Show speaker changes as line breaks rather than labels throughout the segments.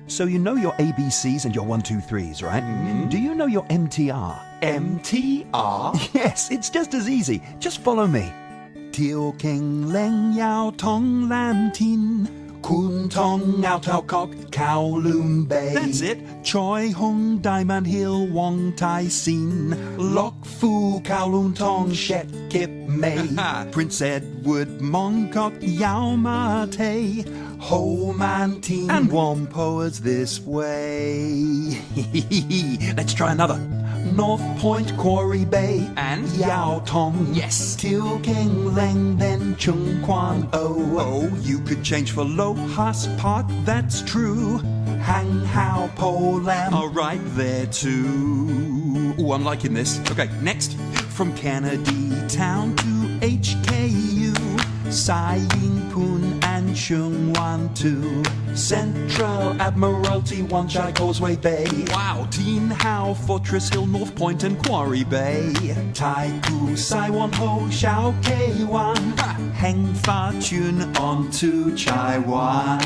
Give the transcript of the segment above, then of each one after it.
So you know your ABCs and your 1, 2, 3s, right? Do you know your MTR?
MTR?
Yes, it's just as easy. Just follow me. Teo King Leng Yao Tong Lam Tin Kun Tong Ngao Tao Kok Kowloon Bay. That's it. Choi Hung Diamond Hill Wong Tai Sin Lok Fu Kowloon Tong Shet Kip May Prince Edward Mongkok Yao Ma Te Ho Man Tin and Whampoa's this way. Let's try another. North Point, Quarry Bay,
and
Yao Tong.
Yes.
Till King Leng, then Chung Kwan O. Oh, you could change for Lo Has Park, that's true. Hang Hao Po Lam are right there too.
Oh, I'm liking this. Okay, next.
From Kennedy Town to HKU, Sai Ying Pun and Chung Wan Tu, Central Admiralty, Wan Chai Causeway Bay.
Wow.
Teen Hao, Fortress Hill, North Point and Quarry Bay. Tai Ku, Sai Wan Ho, Shao Kei Wan, Heng Fa Chun on to Chai Wan.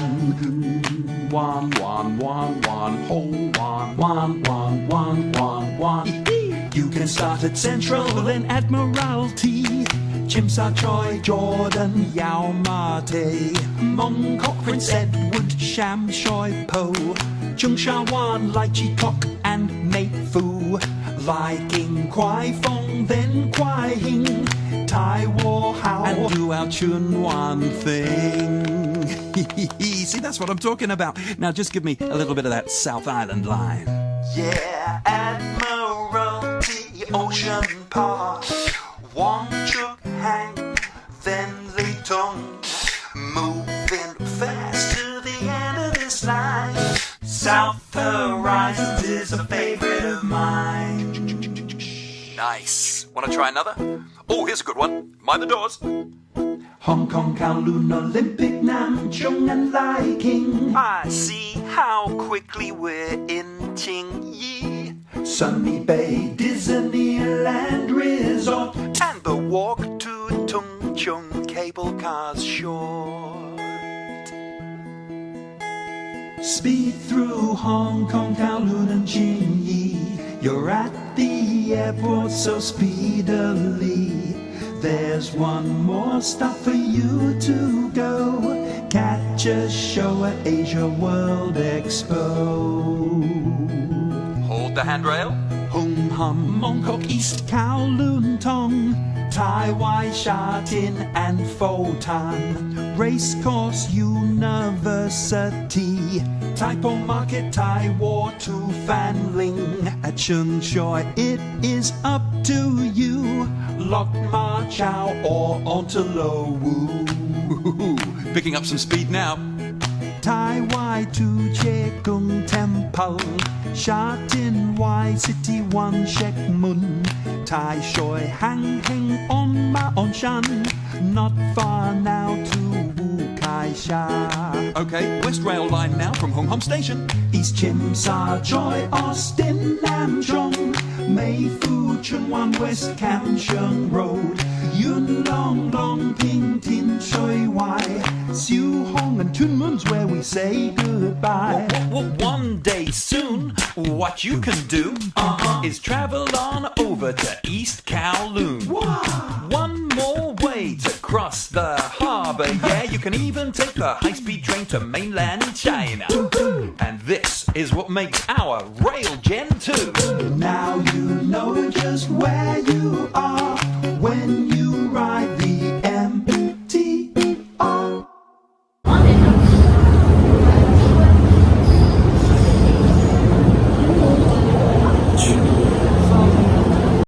Wan, wan, wan, wan, ho, wan, wan, wan, wan, wan, wan. You can start at Central, then Admiralty. Chim Sa Choi, Jordan, Yao Ma Te, Mong Kok, Prince Edward, Sham Shoi Po, Chung Sha Wan, Lai Chi Kok, and Mei Fu. Liking Kwai Fong, then Kwai Hing, Tai Wo Hao, and do our Chun Wan thing. See, that's what I'm talking about. Now just give me a little bit of that South Island line. Yeah, Admiralty, Ocean Park, Wong Chuk Hang, then Lee Tong, moving fast to the end of this line. South Horizons is a favorite of mine.
Nice. Want to try another? Oh, here's a good one. Mind the doors.
Hong Kong, Kowloon, Olympic, Nam Chung and Lai King. I see how quickly we're in Ting Yi. Sunny Bay, Disneyland Resort, and the walk to Tung Chung cable cars short. Speed through Hong Kong, Kowloon and Chin Yi. You're at the airport so speedily. There's one more stop for you to go. Catch a show at Asia World Expo.
Hold the handrail.
Hung Hum, Mongkok East, Kowloon Tong, Tai Wai Sha Tin and Fo Tan, Racecourse University, Tai Po Market, Tai War to Fan Ling. At Chung Choi, it is up to you. Lok Ma Chau or on to Lo Wu.
Picking up some speed now.
Tai Wai to Che Kung Temple, Sha Tin Wai City Wan Shek Mun, Tai Shoi Hang Heng on Ma On Shan, not far now to Wu Kai Sha.
Okay, West Rail Line now from Hung Hom Station.
East Chim Sa Choi, Austin, Nam Chong, Mei Fu Chun Wan West Kam Sheng Road, Yun Long Long Ping Tin Choi Wai, Siu Hong and Tun Mun's where we say goodbye.
Well, one day soon, what you can do is travel on over to East Kowloon. One more way to cross the harbour, yeah. You can even take the high-speed train to mainland China. And this is what makes our Rail Gen 2.
Now you know just where you are.